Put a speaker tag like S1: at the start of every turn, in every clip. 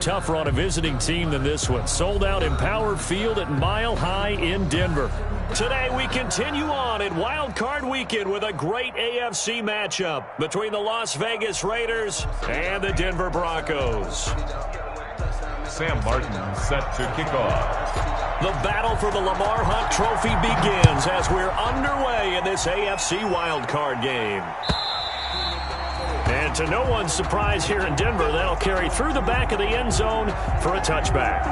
S1: Tougher on a visiting team than this one. Sold out Empower Field at Mile High in Denver. Today we continue on in Wild Card Weekend with a great AFC matchup between the Las Vegas Raiders and the Denver Broncos.
S2: Sam Martin set to kick off.
S1: The battle for the Lamar Hunt Trophy begins as we're underway in this AFC Wild Card game. And to no one's surprise here in Denver, that'll carry through the back of the end zone for a touchback.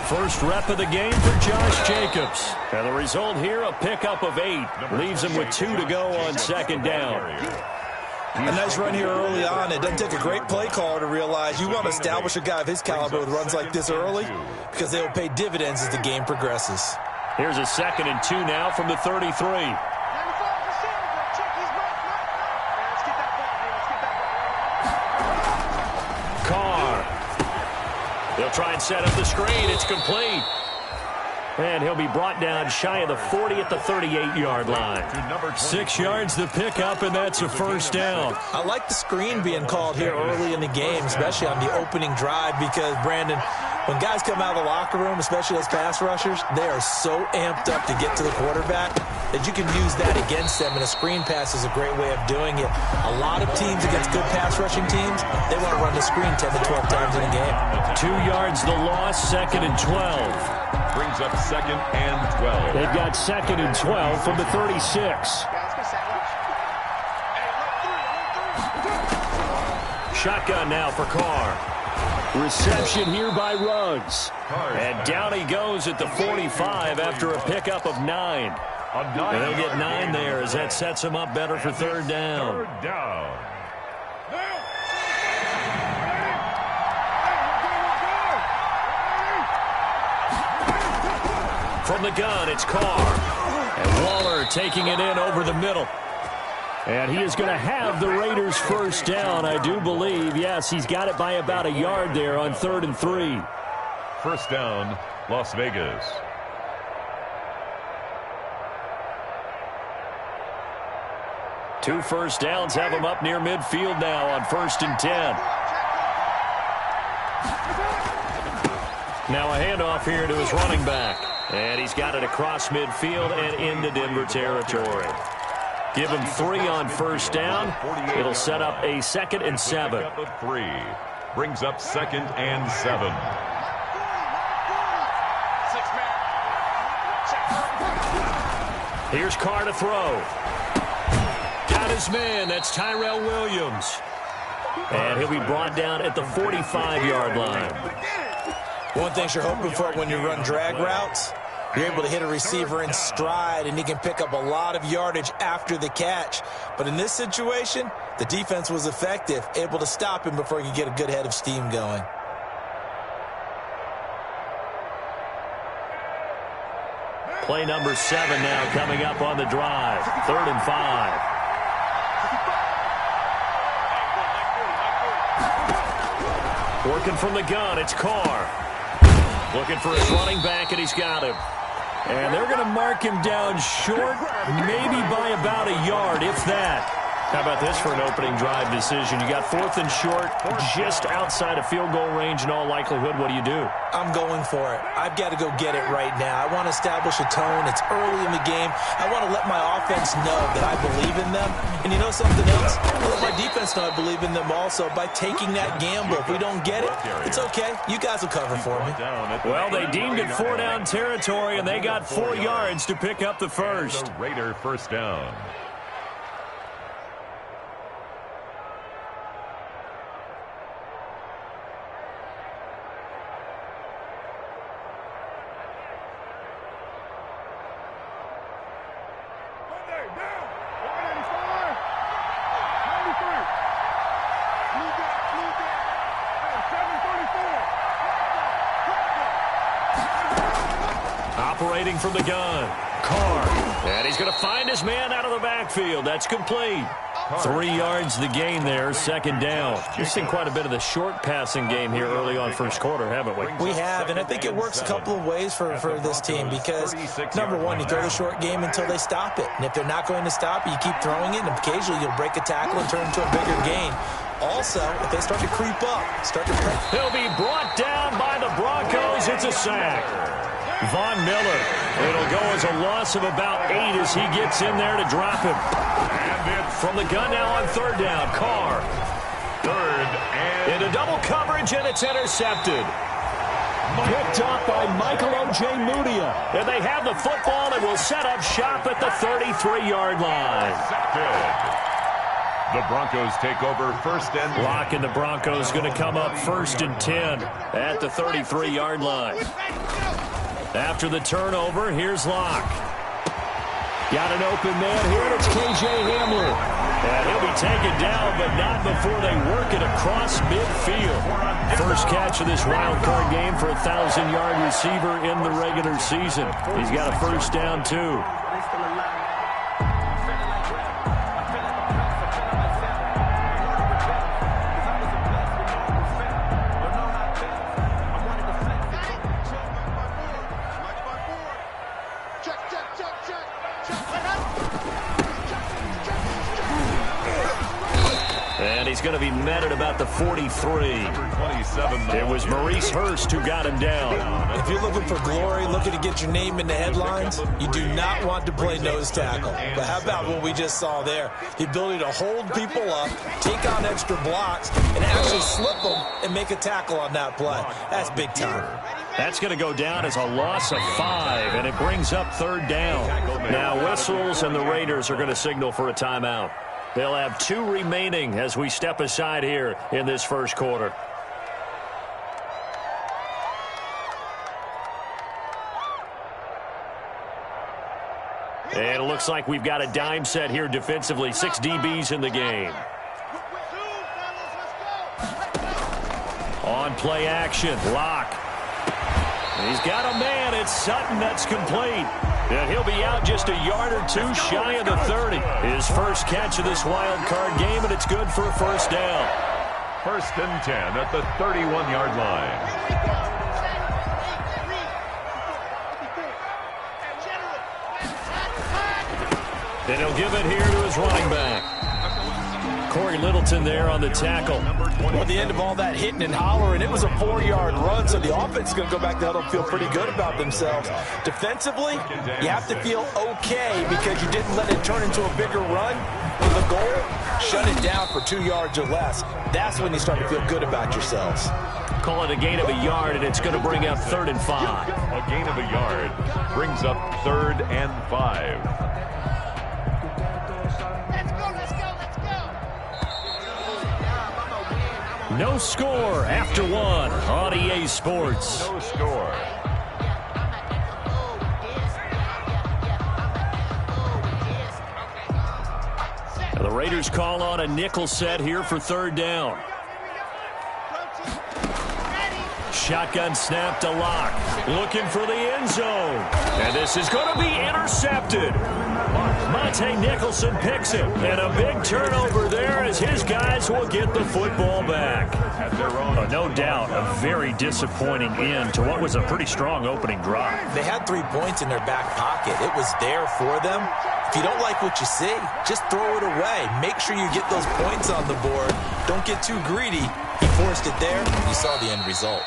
S1: First rep of the game for Josh Jacobs. And the result here, a pickup of 8. Leaves him with 2 to go on second down.
S3: A nice run here early on. It doesn't take a great play caller to realize you want to establish a guy of his caliber with runs like this early because they will pay dividends as the game progresses.
S1: Here's a 2nd and 2 now from the 33. They'll try and set up the screen. It's complete. And he'll be brought down shy of the 40 at the 38-yard line. 6 yards the pickup, and that's a first down.
S3: I like the screen being called here early in the game, especially on the opening drive, because, Brandon, when guys come out of the locker room, especially those pass rushers, they are so amped up to get to the quarterback that you can use that against them, and a screen pass is a great way of doing it. A lot of teams against good pass rushing teams, they want to run the screen 10 to 12 times in a game.
S1: 2 yards the loss, 2nd and 12.
S2: Brings up 2nd and 12.
S1: They've got 2nd and 12 from the 36. Shotgun now for Carr. Reception here by Ruggs. And down he goes at the 45 after a pickup of 9. And they'll get 9 there as that sets him up better for third down.
S2: Third down.
S1: From the gun, it's Carr. And Waller taking it in over the middle. And he is going to have the Raiders first down, I do believe. Yes, he's got it by about a yard there on 3rd and 3.
S2: First down, Las Vegas.
S1: Two first downs have him up near midfield now on 1st and 10. Now a handoff here to his running back. And he's got it across midfield and into Denver territory. Give him 3 on first down. It'll set up a 2nd and 7.
S2: 3 brings up 2nd and 7.
S1: Here's Carr to throw. Got his man. That's Tyrell Williams. And he'll be brought down at the 45-yard line.
S3: One thing you're hoping for when you run drag routes, you're able to hit a receiver in stride, and he can pick up a lot of yardage after the catch. But in this situation, the defense was effective, able to stop him before he could get a good head of steam going.
S1: Play number 7 now coming up on the drive. 3rd and 5. Working from the gun, it's Carr. Looking for his running back, and he's got him. And they're going to mark him down short, maybe by about a yard, if that. How about this for an opening drive decision? You got 4th and short, just outside of field goal range in all likelihood. What do you do?
S3: I'm going for it. I've got to go get it right now. I want to establish a tone. It's early in the game. I want to let my offense know that I believe in them. And you know something else? I let my defense know I believe in them also by taking that gamble. If we don't get it, it's okay. You guys will cover for me.
S1: Well, they deemed it 4-down territory, and they got 4 yards to pick up the first.
S2: Raider first down.
S1: operating from the gun. Carr. And he's going to find his man out of the backfield. That's complete. 3 yards the gain there, second down. We've seen quite a bit of the short passing game here early on first quarter, haven't we?
S3: We have, and I think it works a couple of ways for this team because, number one, you throw the short game until they stop it. And if they're not going to stop it, you keep throwing it, and occasionally you'll break a tackle and turn into a bigger gain. Also, if they start to creep up,
S1: he'll be brought down by the Broncos. It's a sack. Von Miller. It'll go as a loss of about 8 as he gets in there to drop him. From the gun now on third down. Carr.
S2: Third and
S1: into double coverage, and it's intercepted.
S4: Picked up by Michael Ojemudia.
S1: And they have the football and will set up shop at the 33-yard line.
S2: The Broncos take over first and
S1: Locke and the Broncos going to come up first and 10 at the 33-yard line. After the turnover, here's Locke. Got an open man here, and it's K.J. Hamler. And he'll be taken down, but not before they work it across midfield. First catch of this wild card game for a 1,000-yard receiver in the regular season. He's got a first down, too. He's going to be met at about the 43. It was Maurice Hurst who got him down.
S3: If you're looking for glory, looking to get your name in the headlines, you do not want to play nose tackle. But how about what we just saw there? The ability to hold people up, take on extra blocks, and actually slip them and make a tackle on that play. That's big time.
S1: That's going to go down as a loss of 5, and it brings up third down. Now whistles, and the Raiders are going to signal for a timeout. They'll have 2 remaining as we step aside here in this first quarter. And it looks like we've got a dime set here defensively. 6 DBs in the game. On play action, Locke. He's got a man. It's Sutton. That's complete. And he'll be out just a yard or 2 shy of the 30. His first catch of this wild card game, and it's good for a first down.
S2: First and 10 at the 31-yard line.
S1: Then he'll give it here to his running back. Corey Littleton there on the tackle.
S3: Well, at the end of all that hitting and hollering, it was a 4-yard run, so the offense is going to go back to huddle and feel pretty good about themselves. Defensively, you have to feel okay because you didn't let it turn into a bigger run. For the goal, shut it down for 2 yards or less. That's when you start to feel good about yourselves.
S1: Call it a gain of a yard, and it's going to bring up 3rd and 5.
S2: A gain of a yard brings up 3rd and 5.
S1: No score after 1 on EA Sports.
S2: No score.
S1: Now the Raiders call on a nickel set here for 3rd down. Shotgun snap to Locke. Looking for the end zone. And this is going to be intercepted. Monte Nicholson picks it. And a big turnover there as his guys will get the football back. No doubt, a very disappointing end to what was a pretty strong opening drive.
S3: They had 3 points in their back pocket. It was there for them. If you don't like what you see, just throw it away. Make sure you get those points on the board. Don't get too greedy. He forced it there. You saw the end result.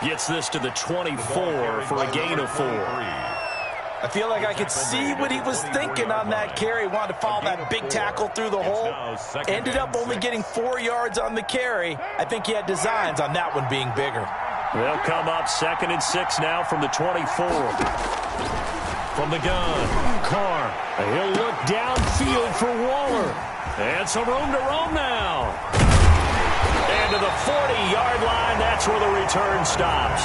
S1: Gets this to the 24 for a gain of 4.
S3: I feel like I could see what he was thinking on that carry. Wanted to follow that big tackle through the hole. Ended up only getting 4 yards on the carry. I think he had designs on that one being bigger.
S1: They'll come up 2nd and 6 now from the 24. From the gun, Carr. He'll look downfield for Waller. And some room to roam now. And to the 40-yard line, that's where the return stops.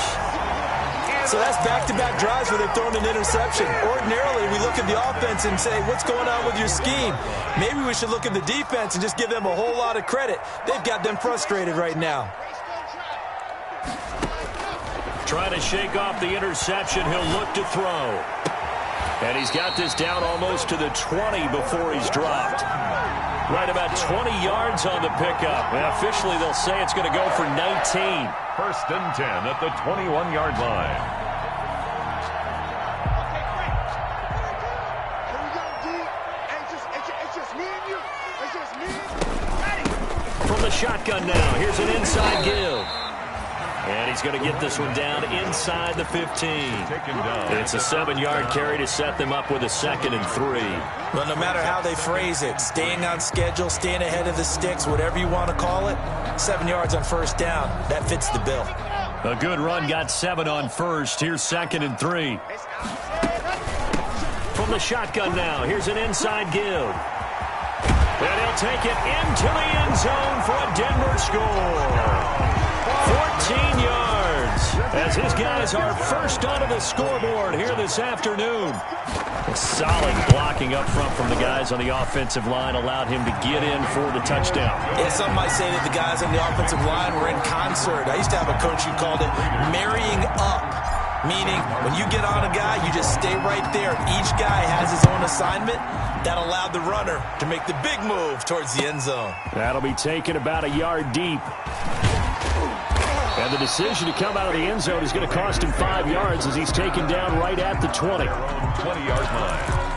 S3: So that's back-to-back drives where they've thrown an interception. Ordinarily, we look at the offense and say, what's going on with your scheme? Maybe we should look at the defense and just give them a whole lot of credit. They've got them frustrated right now.
S1: trying to shake off the interception. He'll look to throw. And he's got this down almost to the 20 before he's dropped. Right about 20 yards on the pickup. And officially, they'll say it's going to go for 19.
S2: First and 10 at the 21-yard line.
S1: From the shotgun now, here's an inside give. And he's going to get this one down inside the 15. It's a 7-yard carry to set them up with a 2nd and 3.
S3: Well, no matter how they phrase it, staying on schedule, staying ahead of the sticks, whatever you want to call it, 7 yards on first down, that fits the bill.
S1: A good run, got 7 on first. Here's 2nd and 3. From the shotgun now, here's an inside give. And he'll take it into the end zone for a Denver score. 14 yards as his guys are first onto the scoreboard here this afternoon. A solid blocking up front from the guys on the offensive line allowed him to get in for the touchdown.
S3: Yeah, some might say that the guys on the offensive line were in concert. I used to have a coach who called it marrying up, meaning when you get on a guy, you just stay right there. Each guy has his own assignment. That allowed the runner to make the big move towards the end zone.
S1: That'll be taken about a yard deep. And the decision to come out of the end zone is going to cost him 5 yards as he's taken down right at the 20.
S2: 20-yard line.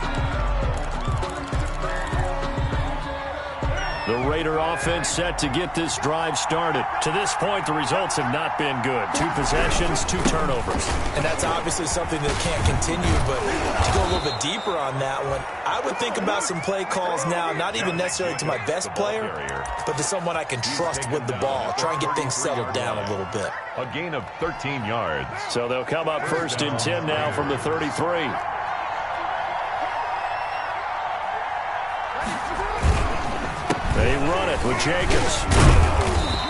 S1: The Raider offense set to get this drive started. To this point, the results have not been good. 2 possessions, 2 turnovers.
S3: And that's obviously something that can't continue, but to go a little bit deeper on that one, I would think about some play calls now, not even necessarily to my best player, but to someone I can trust with the ball. Try and get things settled down a little bit.
S2: A gain of 13 yards.
S1: So they'll come up first and 10 now from the 33. They run it with Jacobs.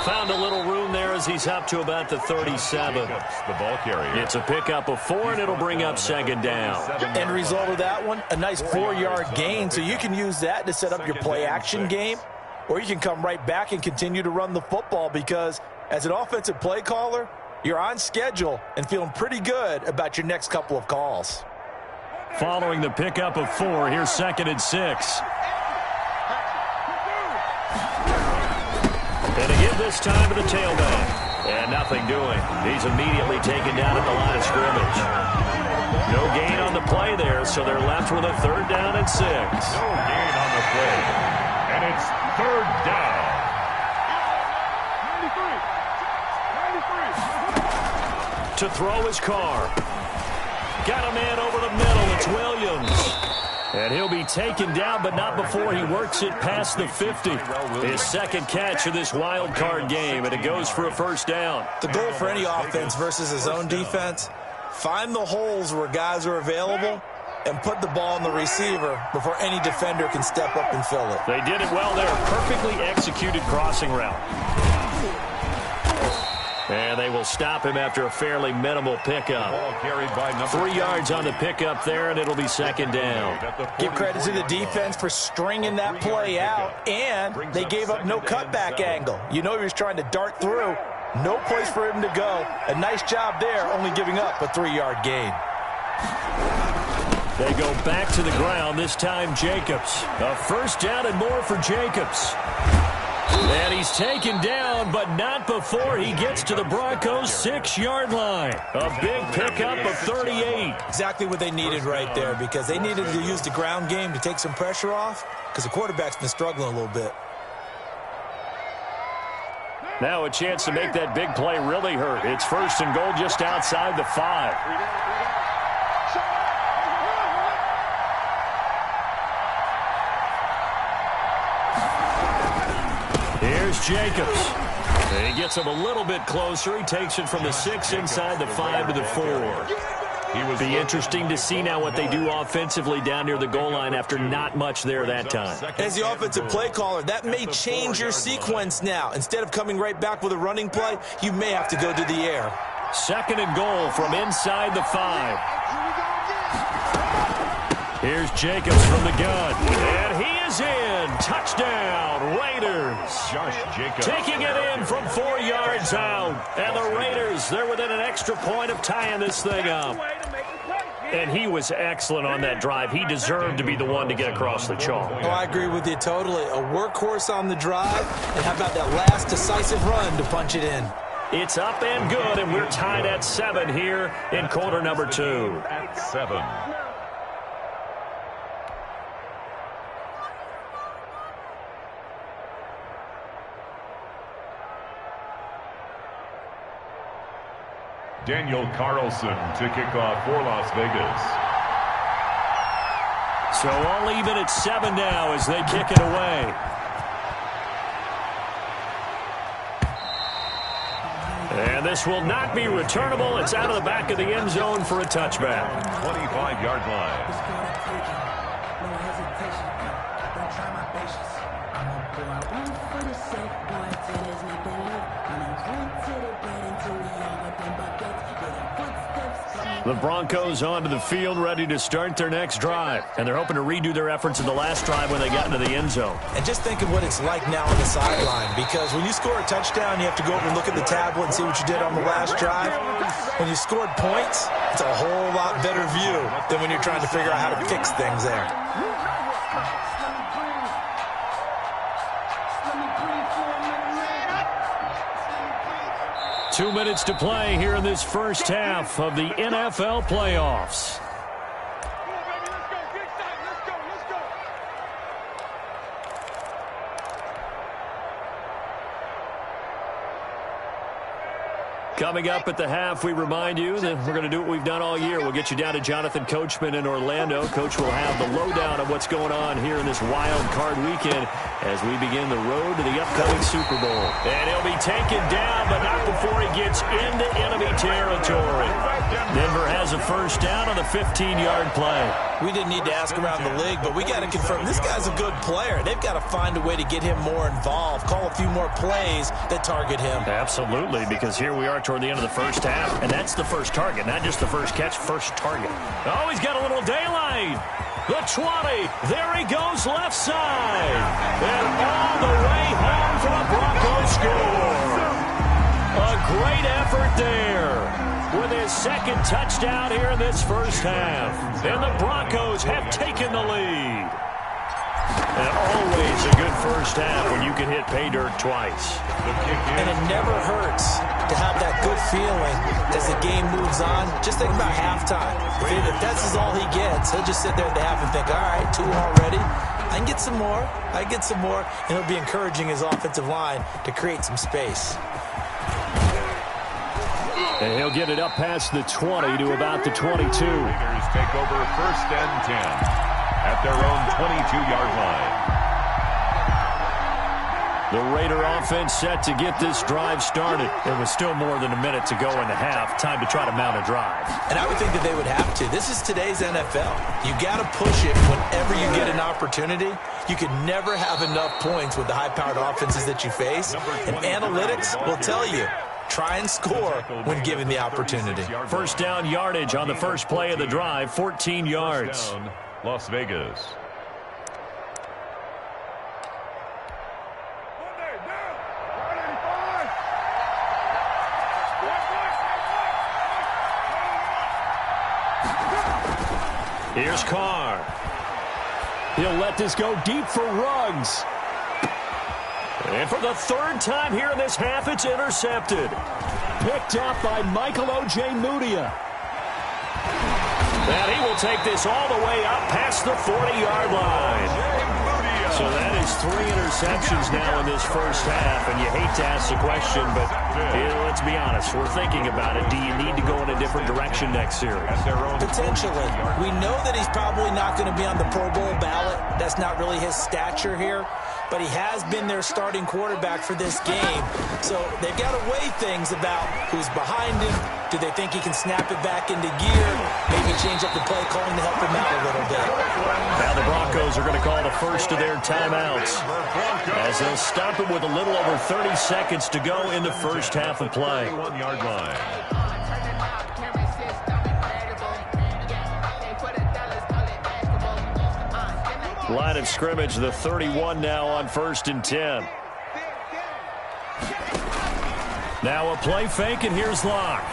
S1: Found a little room there as he's up to about the 37.
S2: The ball carrier.
S1: It's a pickup of 4, and it'll bring up 2nd down.
S3: End result of that one, a nice 4-yard gain, so you can use that to set up your play-action game, or you can come right back and continue to run the football because as an offensive play caller, you're on schedule and feeling pretty good about your next couple of calls.
S1: Following the pickup of 4, here's 2nd and 6. And again this time to the tailback. And nothing doing. He's immediately taken down at the line of scrimmage. No gain on the play there, so they're left with a 3rd down and 6.
S2: No gain on the play. And it's 3rd down.
S1: 93. To throw his car. Got a man over the middle. It's Williams. And he'll be taken down, but not before he works it past the 50. His 2nd catch of this wild card game, and it goes for a 1st down.
S3: The goal for any offense versus his own defense, find the holes where guys are available and put the ball in the receiver before any defender can step up and fill it.
S1: They did it well there. Perfectly executed crossing route. And they will stop him after a fairly minimal pickup.
S2: Ball carried by number
S1: 3 yards on the pickup there, and it'll be 2nd down.
S3: Give credit to the defense for stringing that play out, and they gave up no cutback angle. You know he was trying to dart through. No place for him to go. A nice job there, only giving up a 3-yard gain.
S1: They go back to the ground, this time Jacobs. A 1st down and more for Jacobs. And he's taken down, but not before he gets to the Broncos' 6-yard line. A big pickup of 38.
S3: Exactly what they needed right there, because they needed to use the ground game to take some pressure off, because the quarterback's been struggling a little bit.
S1: Now a chance to make that big play really hurt. It's 1st and goal just outside the 5. Here's Jacobs. And he gets him a little bit closer. He takes it from the 6 inside the 5 to the 4. It would be interesting to see now what they do offensively down near the goal line after not much there that time.
S3: As the offensive play caller, that may change your sequence now. Instead of coming right back with a running play, you may have to go to the air. 2nd and goal from inside the 5.
S1: Here's Jacobs from the gun. And he is in. Touchdown, Raiders.
S2: Josh Jacobs.
S1: Taking it in from 4 yards out. And the Raiders, they're within an extra point of tying this thing up. And he was excellent on that drive. He deserved to be the one to get across the chalk.
S3: Oh, I agree with you totally. A workhorse on the drive. And how about that last decisive run to punch it in?
S1: It's up and good, and we're tied at 7 here in quarter number 2.
S2: At 7. Daniel Carlson to kick off for Las Vegas.
S1: So all even at 7 now as they kick it away. And this will not be returnable. It's out of the back of the end zone for a touchback.
S2: 25-yard line.
S1: The Broncos onto the field, ready to start their next drive. And they're hoping to redo their efforts in the last drive when they got into the end zone.
S3: And just think of what it's like now on the sideline, because when you score a touchdown, you have to go over and look at the tablet and see what you did on the last drive. When you scored points, it's a whole lot better view than when you're trying to figure out how to fix things there.
S1: Two minutes to play here in this first half of the NFL playoffs. Coming up at the half, we remind you that we're going to do what we've done all year. We'll get you down to Jonathan Coachman in Orlando. Coach will have the lowdown of what's going on here in this wild card weekend as we begin the road to the upcoming Super Bowl. And he'll be taken down, but not before he gets into enemy territory. Denver has a first down on the 15-yard play.
S3: We didn't need to ask around the league, but we got to confirm this guy's a good player. They've got to find a way to get him more involved, call a few more plays that target him.
S1: Absolutely, because here we are toward the end of the first half, and that's the first target, not just the first catch, first target. Oh, he's got a little daylight. The 20, there he goes left side. And all the way home for the Broncos score. A great effort there with his second touchdown here in this first half. And the Broncos have taken the lead. And always a good first half when you can hit pay dirt twice.
S3: And it never hurts to have that good feeling as the game moves on. Just think about halftime. If that's all he gets, he'll just sit there at the half and think, all right, 2 already. I can get some more. I can get some more. And he'll be encouraging his offensive line to create some space.
S1: And he'll get it up past the 20 to about the 22.
S2: Raiders take over first and 10 at their own 22-yard line.
S1: The Raider offense set to get this drive started. There was still more than a minute to go in the half. Time to try to mount a drive.
S3: And I would think that they would have to. This is today's NFL. You got to push it whenever you get an opportunity. You can never have enough points with the high-powered offenses that you face. And analytics will tell you, try and score when given the opportunity.
S1: First down yardage on the first play of the drive, 14 yards.
S2: Down, Las Vegas.
S1: Here's Carr. He'll let this go deep for Ruggs. And for the third time here in this half, it's intercepted.
S4: Picked up by Michael O.J. Mudia.
S1: And he will take this all the way up past the 40-yard line. So that is 3 interceptions now in this first half. And you hate to ask the question, but let's be honest. We're thinking about it. Do you need to go in a different direction next series?
S3: Potentially. We know that he's probably not going to be on the Pro Bowl ballot. That's not really his stature here. But he has been their starting quarterback for this game. So they've got to weigh things about who's behind him. Do they think he can snap it back into gear? Maybe change up the play calling to help him out a little bit.
S1: Now the Broncos are going to call the first of their timeouts as they'll stop it with a little over 30 seconds to go in the first half of play.
S2: 1-yard line.
S1: Line of scrimmage, the 31 now on 1st and 10. Now a play fake, and here's Locke.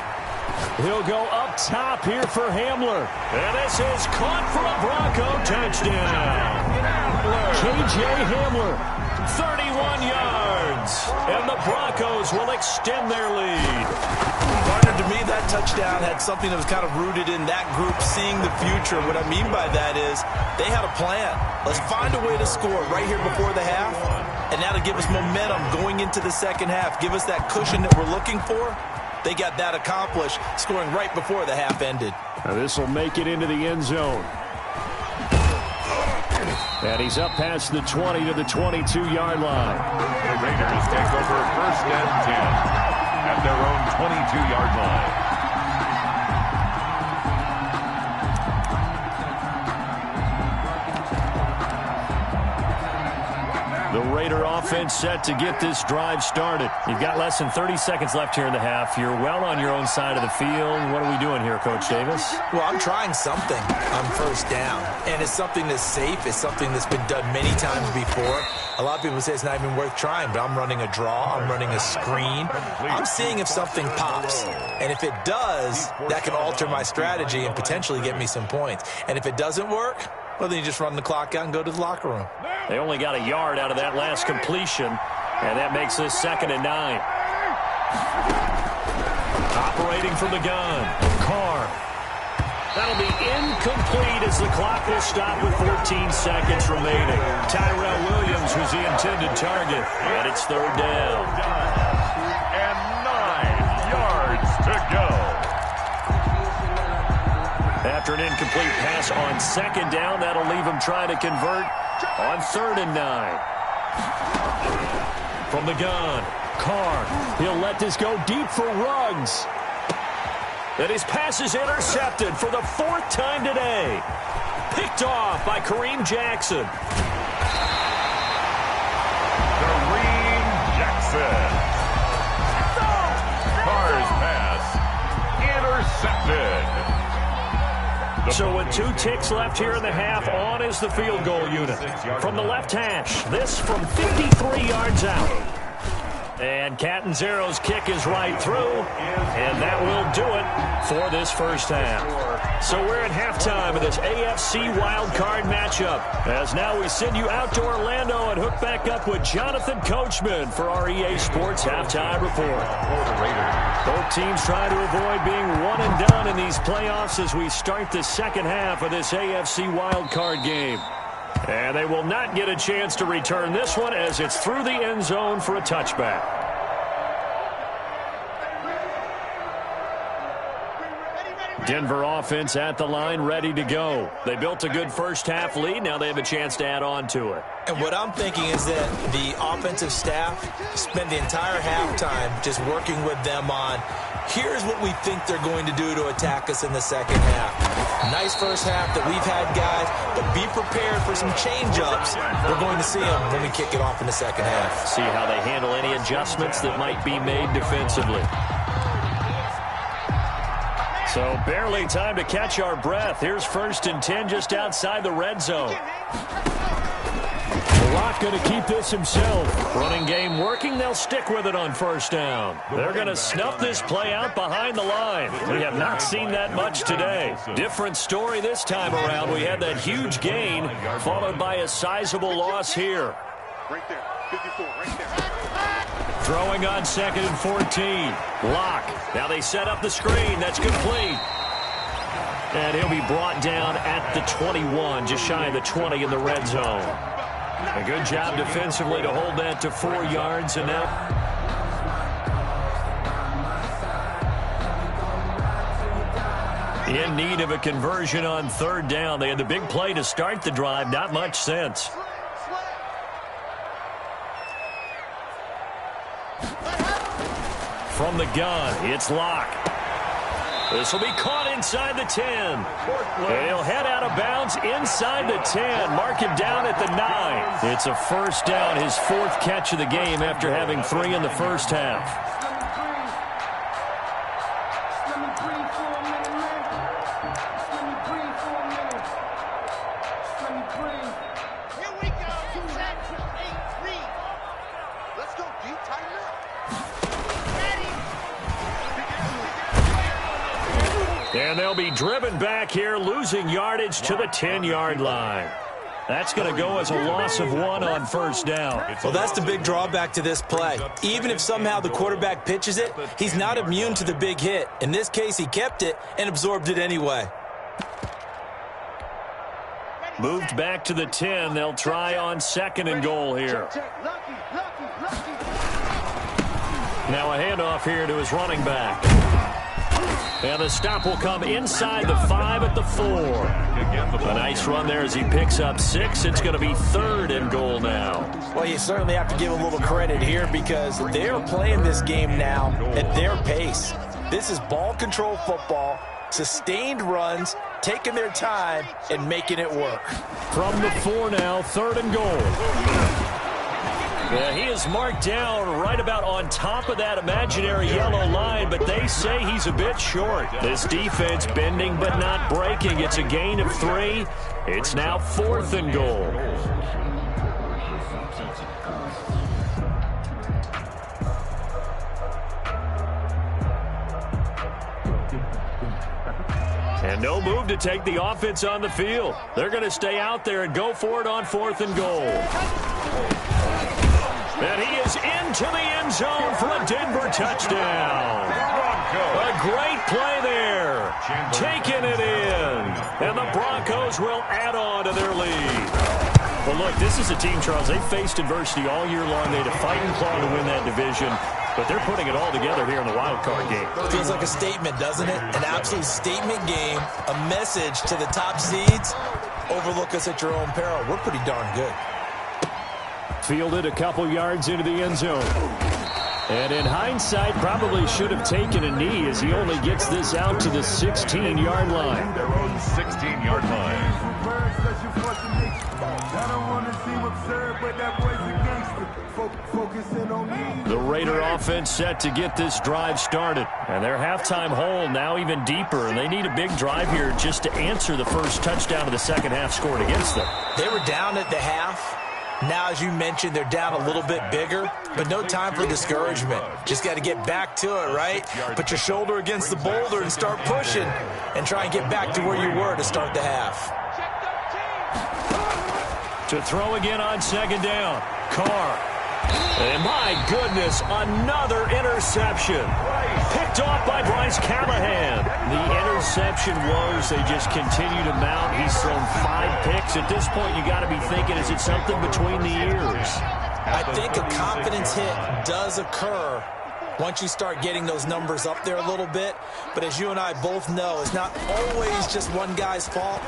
S4: He'll go up top here for Hamler.
S1: And this is caught for a Bronco touchdown.
S4: K.J. Hamler.
S1: 31 yards. And the Broncos will extend their lead.
S3: Partner, to me, that touchdown had something that was kind of rooted in that group seeing the future. What I mean by that is they had a plan. Let's find a way to score right here before the half. And that'll give us momentum going into the second half. Give us that cushion that we're looking for. They got that accomplished, scoring right before the half ended.
S1: Now this will make it into the end zone. And he's up past the 20 to the 22-yard line.
S2: The Raiders take over 1st and 10 at their own 22-yard line.
S1: The Raider offense set to get this drive started. You've got less than 30 seconds left here in the half. You're well on your own side of the field. What are we doing here, Coach Davis?
S3: Well, I'm trying something on 1st down. And it's something that's safe. It's something that's been done many times before. A lot of people say it's not even worth trying, but I'm running a draw. I'm running a screen. I'm seeing if something pops. And if it does, that can alter my strategy and potentially get me some points. And if it doesn't work, well, then you just run the clock out and go to the locker room.
S1: They only got a yard out of that last completion, and that makes this 2nd and 9. Operating from the gun, Carr. That'll be incomplete as the clock will stop with 14 seconds remaining. Tyrell Williams was the intended target, and it's 3rd down.
S2: And 9 yards to go.
S1: After an incomplete pass on 2nd down, that'll leave him trying to convert on 3rd and 9. From the gun, Carr.
S4: He'll let this go deep for Ruggs.
S1: And his pass is intercepted for the 4th time today. Picked off by Kareem Jackson.
S2: Kareem Jackson. Carr's pass intercepted.
S1: So with 2 ticks left here in the half, on is the field goal unit. From the left hash, this from 53 yards out. And Catanzaro's kick is right through, and that will do it for this 1st half. So we're at halftime of this AFC wildcard matchup. As now we send you out to Orlando and hook back up with Jonathan Coachman for our EA Sports Halftime Report. Both teams try to avoid being one and done in these playoffs as we start the second half of this AFC wildcard game. And they will not get a chance to return this one as it's through the end zone for a touchback. Denver offense at the line, ready to go. They built a good 1st half lead. Now they have a chance to add on to it.
S3: And what I'm thinking is that the offensive staff spend the entire halftime just working with them on, here's what we think they're going to do to attack us in the second half. Nice 1st half that we've had, guys, but be prepared for some change-ups. We're going to see them when we kick it off in the second half.
S1: See how they handle any adjustments that might be made defensively. So barely time to catch our breath. Here's 1st and 10 just outside the red zone.
S4: Locke going to keep this himself.
S1: Running game working. They'll stick with it on 1st down. They're going to snuff this play out behind the line. We have not seen that much today. Different story this time around. We had that huge gain followed by a sizable loss here.
S5: Right there, 54, right there.
S1: Throwing on 2nd and 14. Locke. Now they set up the screen. That's complete. And he'll be brought down at the 21, just shy of the 20 in the red zone. A good job defensively to hold that to 4 yards. And now in need of a conversion on 3rd down. They had the big play to start the drive. Not much sense. From the gun, it's Locke. This will be caught inside the 10. And he'll head out of bounds inside the 10. Mark him down at the 9. It's a 1st down, his 4th catch of the game after having 3 in the 1st half. And they'll be driven back here, losing yardage to the 10-yard line. That's going to go as a loss of 1 on first down.
S3: Well, that's the big drawback to this play. Even if somehow the quarterback pitches it, he's not immune to the big hit. In this case, he kept it and absorbed it anyway.
S1: Moved back to the 10. They'll try on 2nd and goal here. Now a handoff here to his running back. And the stop will come inside the 5 at the 4. A nice run there as he picks up 6. It's going to be 3rd and goal now.
S3: Well, you certainly have to give a little credit here because they're playing this game now at their pace. This is ball control football, sustained runs, taking their time, and making it work.
S1: From the 4 now, 3rd and goal. Yeah, he is marked down right about on top of that imaginary yellow line, but they say he's a bit short. This defense bending but not breaking. It's a gain of 3. It's now 4th and goal. And no move to take the offense on the field. They're going to stay out there and go for it on 4th and goal. And he is into the end zone for a Denver touchdown. A great play there. Taking it in. And the Broncos will add on to their lead. Well, look, this is a team, Charles, they faced adversity all year long. They had to fight and claw to win that division. But they're putting it all together here in the wild card game.
S3: Feels like a statement, doesn't it? An absolute statement game. A message to the top seeds. Overlook us at your own peril. We're pretty darn good.
S1: Fielded a couple yards into the end zone. And in hindsight, probably should have taken a knee as he only gets this out to the 16-yard line.
S2: Their own 16-yard line.
S1: The Raider offense set to get this drive started. And their halftime hole now even deeper. And they need a big drive here just to answer the first touchdown of the second half scored against them.
S3: They were down at the half. Now, as you mentioned, they're down a little bit bigger, but no time for discouragement. Just got to get back to it, right? Put your shoulder against the boulder and start pushing and try and get back to where you were to start the half.
S1: To throw again on 2nd down. Carr. And my goodness, another interception. Picked off by Bryce Callahan. The interception woes, they just continue to mount. He's thrown 5 picks. At this point, you got to be thinking, is it something between the ears?
S3: I think a confidence hit does occur once you start getting those numbers up there a little bit. But as you and I both know, it's not always just one guy's fault.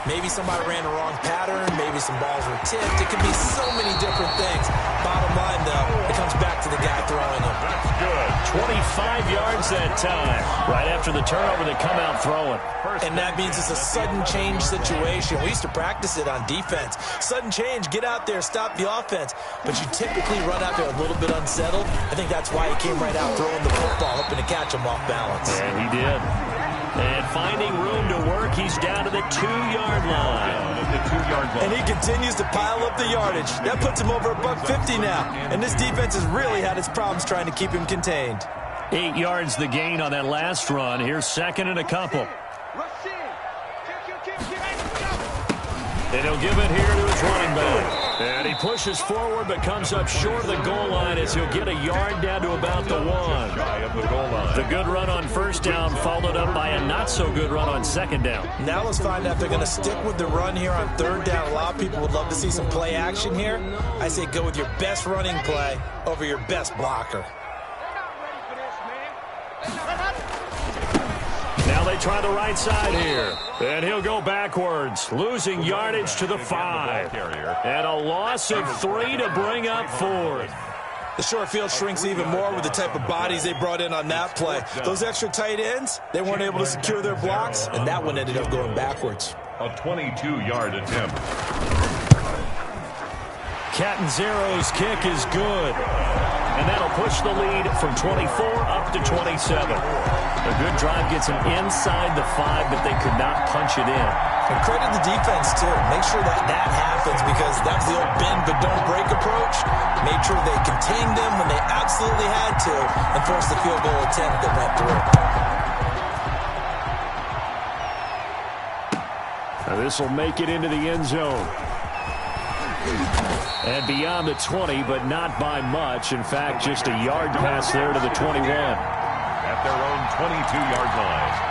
S3: Maybe somebody ran the wrong pattern. Maybe some balls were tipped. It could be so many different things. Bottom line, though, it comes back to the guy throwing them.
S2: That's good.
S1: 25 yards that time. Right after the turnover, they come out throwing.
S3: And that means it's a sudden change situation. We used to practice it on defense. Sudden change, get out there, stop the offense. But you typically run out there a little bit unsettled. I think that's why he came right out throwing the football, hoping to catch him off balance.
S1: And he did. And finding room to work, he's down to the 2-yard line.
S3: And he continues to pile up the yardage. That puts him over $150 now. And this defense has really had its problems trying to keep him contained.
S1: 8 yards the gain on that last run. Here's 2nd and a couple. And he'll give it here to his running back. And he pushes forward but comes up short of the goal line as he'll get a yard down to about the 1. The good run on first down followed up by a not-so-good run on 2nd down.
S3: Now let's find out if they're going to stick with the run here on 3rd down. A lot of people would love to see some play action here. I say go with your best running play over your best blocker.
S1: Now they try the right side here. And he'll go backwards, losing yardage to the 5. And a loss of 3 to bring up 4th.
S3: The short field shrinks even more with the type of bodies they brought in on that play. Those extra tight ends, they weren't able to secure their blocks, and that one ended up going backwards.
S2: A 22-yard attempt.
S1: Catanzaro's kick is good. And that'll push the lead from 24 up to 27. A good drive gets them inside the 5, but they could not punch it in.
S3: And credit the defense, too. Make sure that happens because that's the old bend but don't break approach. Made sure they contained them when they absolutely had to and forced the field goal attempt that went through.
S1: This will make it into the end zone. And beyond the 20, but not by much. In fact, just a yard pass there to the 21.
S2: At their own 22-yard line.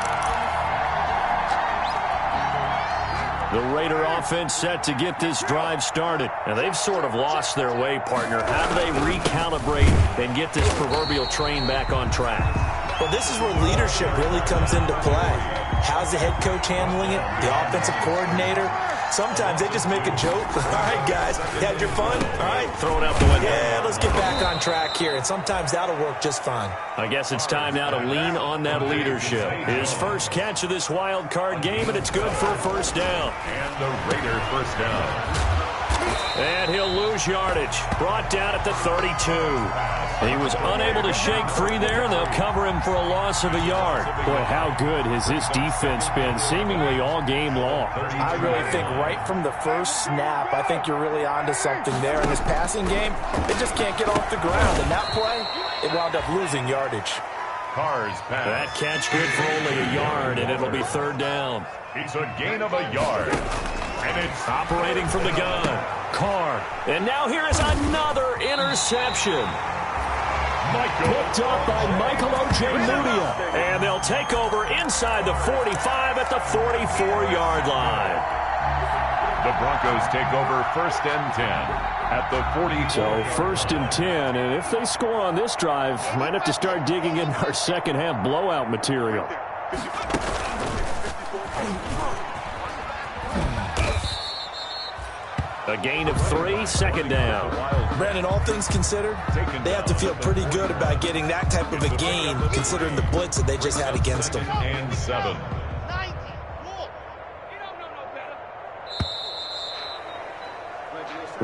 S1: The Raider offense set to get this drive started. And they've sort of lost their way, partner. How do they recalibrate and get this proverbial train back on track?
S3: Well, this is where leadership really comes into play. How's the head coach handling it? The offensive coordinator? Sometimes they just make a joke. All right, guys, you had your fun? All right.
S1: Throw it out the window.
S3: Yeah, let's get back on track here. And sometimes that'll work just fine.
S1: I guess it's time now to lean on that leadership. His first catch of this wild card game, and it's good for a first down.
S2: And the Raider first down.
S1: And he'll lose yardage. Brought down at the 32. He was unable to shake free there, and they'll cover him for a loss of a yard. Boy, how good has this defense been seemingly all game long?
S3: I really think right from the first snap, I think you're really onto something there. In this passing game, they just can't get off the ground. And that play, it wound up losing yardage.
S2: Carr's pass.
S1: That catch good for only a yard, and it'll be third down.
S2: It's a gain of a yard. And it's
S1: operating from the gun. Carr. And now here is another interception.
S4: Picked up by Michael O.J. Mudia.
S1: And they'll take over inside the 45 at the 44-yard line.
S2: The Broncos take over first and 10 at the 44.
S1: So first and 10, and if they score on this drive, might have to start digging in our second half blowout material. A gain of 3, second down.
S3: Brandon, all things considered, they have to feel pretty good about getting that type of a gain, considering the blitz that they just had against them.
S2: And 7.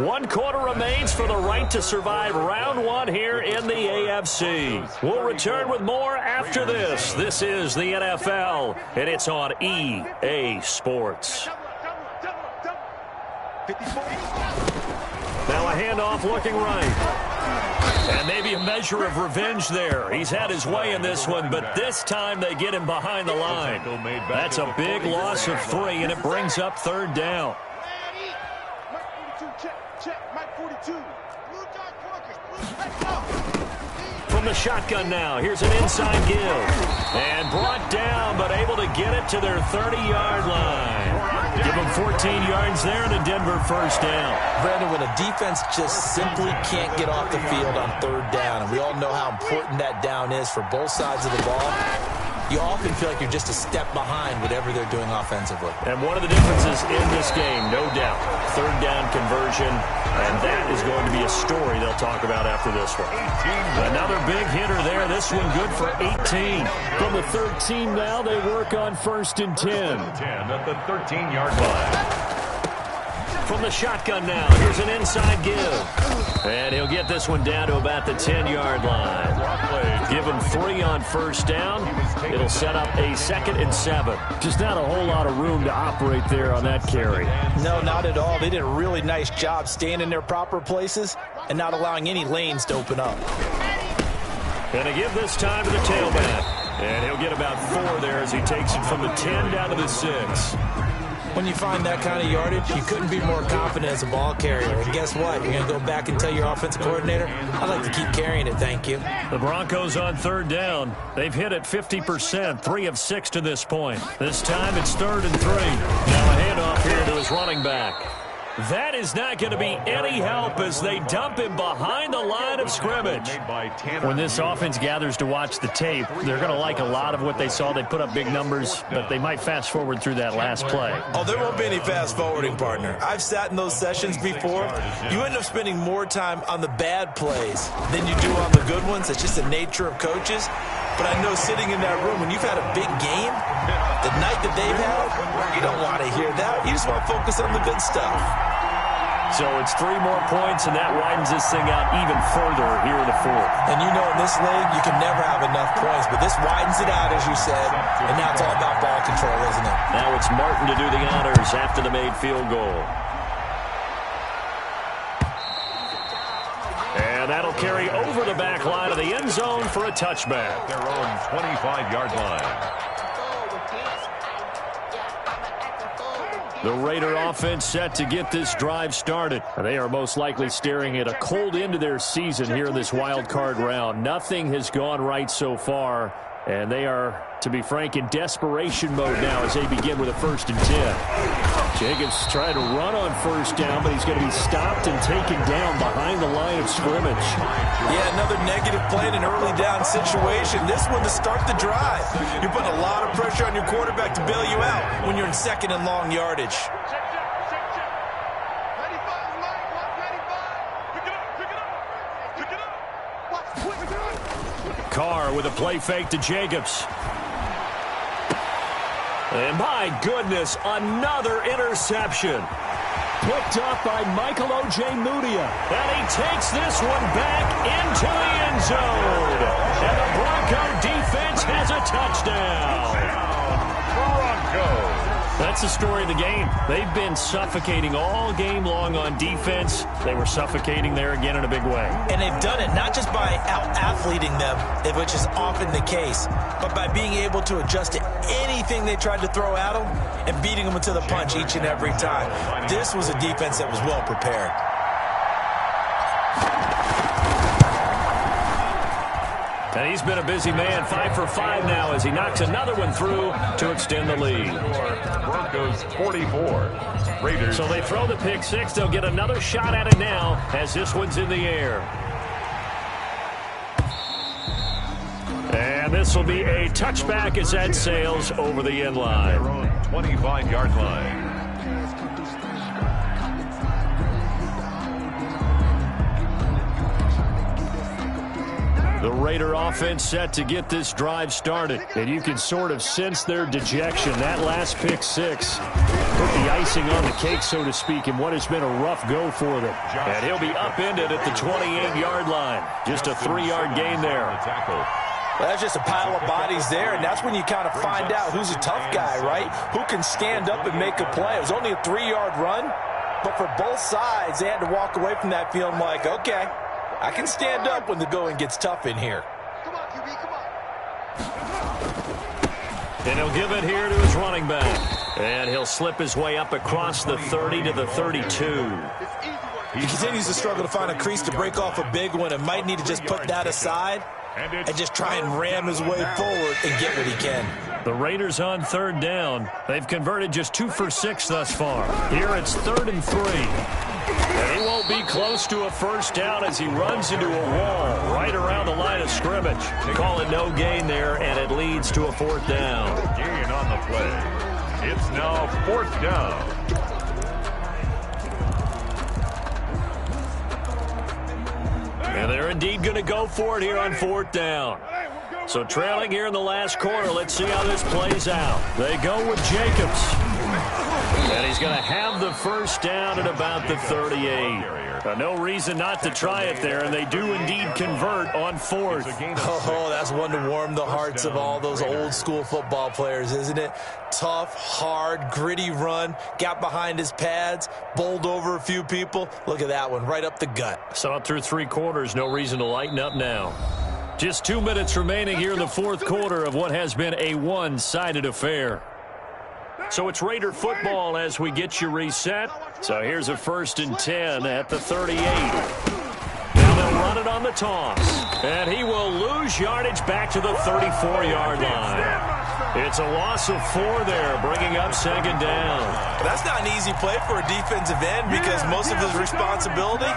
S1: One quarter remains for the right to survive round one here in the AFC. We'll return with more after this. This is the NFL, and it's on EA Sports. Now a handoff looking right. And maybe a measure of revenge there. He's had his way in this one, but this time they get him behind the line. That's a big loss of 3, and it brings up third down. From the shotgun now, here's an inside give. And brought down, but able to get it to their 30-yard line. Give them 14 yards there and a Denver first down.
S3: Brandon, when a defense just simply can't get off the field on third down, and we all know how important that down is for both sides of the ball, you often feel like you're just a step behind whatever they're doing offensively.
S1: And one of the differences in this game, no doubt, third down conversion, and that is going to be a story they'll talk about after this one. Another big hitter there. This one good for 18.
S4: From the 13 now, they work on first and 10.
S2: 10 at the 13-yard line.
S1: From the shotgun now, here's an inside give. And he'll get this one down to about the 10-yard line. Give him 3 on first down. It'll set up a 2nd and 7.
S4: Just not a whole lot of room to operate there on that carry.
S3: No, not at all. They did a really nice job staying in their proper places and not allowing any lanes to open up.
S1: Gonna give this time to the tailback. And he'll get about 4 there as he takes it from the 10 down to the 6.
S3: When you find that kind of yardage, you couldn't be more confident as a ball carrier. And guess what? You're going to go back and tell your offensive coordinator, I'd like to keep carrying it, thank you.
S1: The Broncos on third down. They've hit it 50%, 3 of 6 to this point. This time it's 3rd and 3. Now a handoff here to his running back. That is not going to be any help as they dump him behind the line of scrimmage.
S4: When this offense gathers to watch the tape, they're going to like a lot of what they saw. They put up big numbers, but they might fast forward through that last play.
S3: Oh, there won't be any fast forwarding, partner. I've sat in those sessions before. You end up spending more time on the bad plays than you do on the good ones. It's just the nature of coaches. But I know sitting in that room, when you've had a big game, the night that they've had, you don't want to hear that. You just want to focus on the good stuff.
S1: So it's 3 more points, and that widens this thing out even further here in the 4th.
S3: And you know in this league, you can never have enough points, but this widens it out, as you said, and now it's all about ball control, isn't it?
S1: Now it's Martin to do the honors after the made field goal. And that'll carry over the back line of the end zone for a touchback.
S2: Their own 25-yard line.
S1: The Raider offense set to get this drive started. They are most likely staring at a cold end to their season here in this wild card round. Nothing has gone right so far, and they are, to be frank, in desperation mode now as they begin with a 1st and 10. Jacobs trying to run on 1st down, but he's going to be stopped and taken down behind the line of scrimmage.
S3: Yeah, another negative play in an early down situation. This one to start the drive. You're putting a lot of pressure on your quarterback to bail you out when you're in 2nd and long yardage.
S1: Carr with a play fake to Jacobs. And my goodness, another interception. Picked up by Michael Ojemudia. And he takes this one back into the end zone. And the Bronco defense has a touchdown.
S2: Broncos.
S1: That's the story of the game. They've been suffocating all game long on defense. They were suffocating there again in a big way.
S3: And they've done it not just by out-athleting them, which is often the case, but by being able to adjust to anything they tried to throw at them and beating them to the punch each and every time. This was a defense that was well prepared.
S1: And he's been a busy man, 5 for 5 now as he knocks another one through to extend the lead.
S2: Broncos 44. Raiders.
S1: So they throw the pick 6. They'll get another shot at it now as this one's in the air. And this will be a touchback as that sails over the end line.
S2: Their own 25-yard line.
S1: The Raider offense set to get this drive started. And you can sort of sense their dejection. That last pick 6 put the icing on the cake, so to speak, in what has been a rough go for them. And he'll be upended at the 28-yard line. Just a 3-yard gain there.
S3: Well, that's just a pile of bodies there, and that's when you kind of find out who's a tough guy, right? Who can stand up and make a play. It was only a 3-yard run, but for both sides, they had to walk away from that feeling like, okay, I can stand up when the going gets tough in here.
S5: Come on, QB, come on.
S1: And he'll give it here to his running back. And he'll slip his way up across the 30 to the 32.
S3: He continues to struggle to find a crease to break off a big one and might need to just put that aside and just try and ram his way forward and get what he can.
S1: The Raiders on 3rd down. They've converted just 2 for 6 thus far. Here it's 3rd and 3. And he won't be close to a 1st down as he runs into a wall right around the line of scrimmage. They call it no gain there, and it leads to a 4th down.
S2: Gain on the play. It's now 4th down.
S1: And they're indeed going to go for it here on 4th down. So trailing here in the last quarter, let's see how this plays out. They go with Jacobs. And he's going to have the 1st down at about the 38. No reason not to try it there, and they do indeed convert on 4th.
S3: Oh, that's one to warm the hearts of all those old school football players, isn't it? Tough, hard, gritty run, got behind his pads, bowled over a few people. Look at that one, right up the gut.
S1: Saw it through 3 quarters, no reason to lighten up now. Just 2 minutes remaining here in the 4th quarter of what has been a one-sided affair. So it's Raider football as we get you reset. So here's a 1st and 10 at the 38. Now they'll run it on the toss. And he will lose yardage back to the 34-yard line. It's a loss of 4 there, bringing up 2nd down.
S3: That's not an easy play for a defensive end because most of his responsibility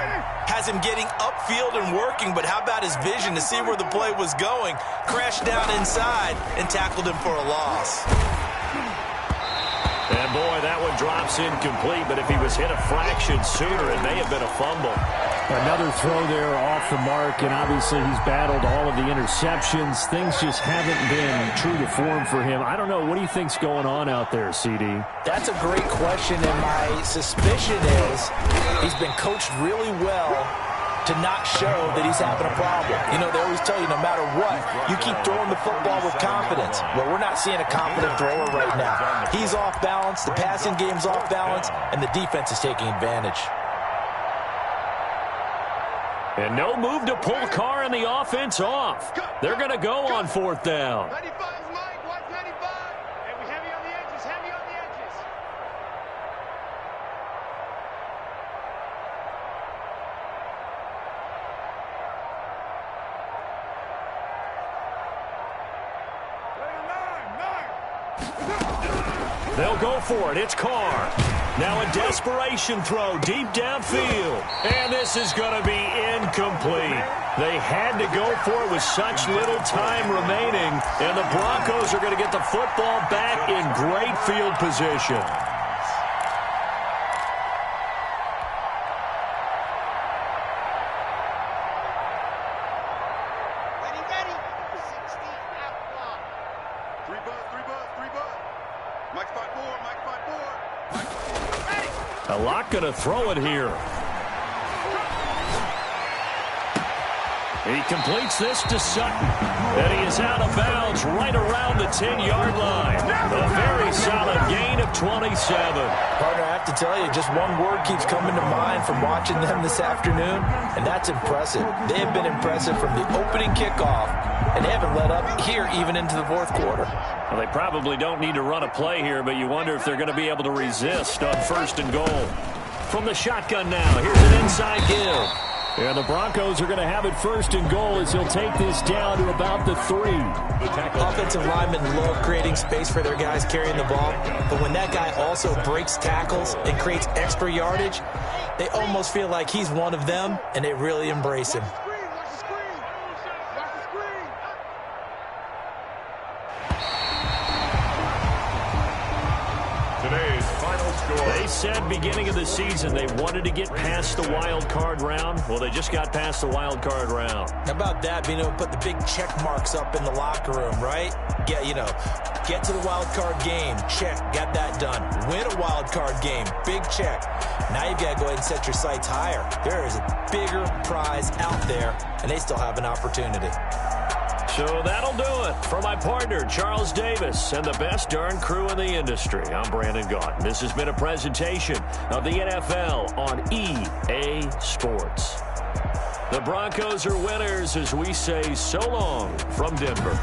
S3: has him getting upfield and working, but how about his vision to see where the play was going? Crashed down inside and tackled him for a loss.
S1: And boy, that one drops incomplete, but if he was hit a fraction sooner, it may have been a fumble.
S4: Another throw there off the mark, and obviously he's battled all of the interceptions. Things just haven't been true to form for him. I don't know. What do you think's going on out there, CD?
S3: That's a great question, and my suspicion is he's been coached really well to not show that he's having a problem. You know, they always tell you no matter what, you keep throwing the football with confidence. Well, we're not seeing a confident thrower right now. He's off balance, the passing game's off balance, and the defense is taking advantage.
S1: And no move to pull Carr and the offense off. They're going to go on 4th down.
S5: 95 is Mike, watch 95. And we heavy on the edges, heavy on the edges.
S1: They'll go for it. It's Carr. Now a desperation throw deep downfield. And this is going to be incomplete. They had to go for it with such little time remaining. And the Broncos are going to get the football back in great field position. A lot going to throw it here. He completes this to Sutton. And he is out of bounds right around the 10-yard line. A very solid gain of 27.
S3: Partner, I have to tell you, just one word keeps coming to mind from watching them this afternoon, and that's impressive. They have been impressive from the opening kickoff, and they haven't let up here even into the fourth quarter.
S1: Well, they probably don't need to run a play here, but you wonder if they're going to be able to resist on 1st and goal. From the shotgun now, here's an inside give. And the Broncos are going to have it 1st and goal as he'll take this down to about the 3.
S3: Offensive linemen love creating space for their guys carrying the ball, but when that guy also breaks tackles and creates extra yardage, they almost feel like he's one of them, and they really embrace him.
S2: Today's final score.
S1: They said beginning of the season they wanted to get past the wild card round. Well, they just got past the wild card round.
S3: How about that, being able to put the big check marks up in the locker room, right? Get to the wild card game, check, got that done. Win a wild card game, big check. Now you've got to go ahead and set your sights higher. There is a bigger prize out there, and they still have an opportunity.
S1: So that'll do it. For my partner, Charles Davis, and the best darn crew in the industry, I'm Brandon Gaunt. This has been a presentation of the NFL on EA Sports. The Broncos are winners as we say so long from Denver.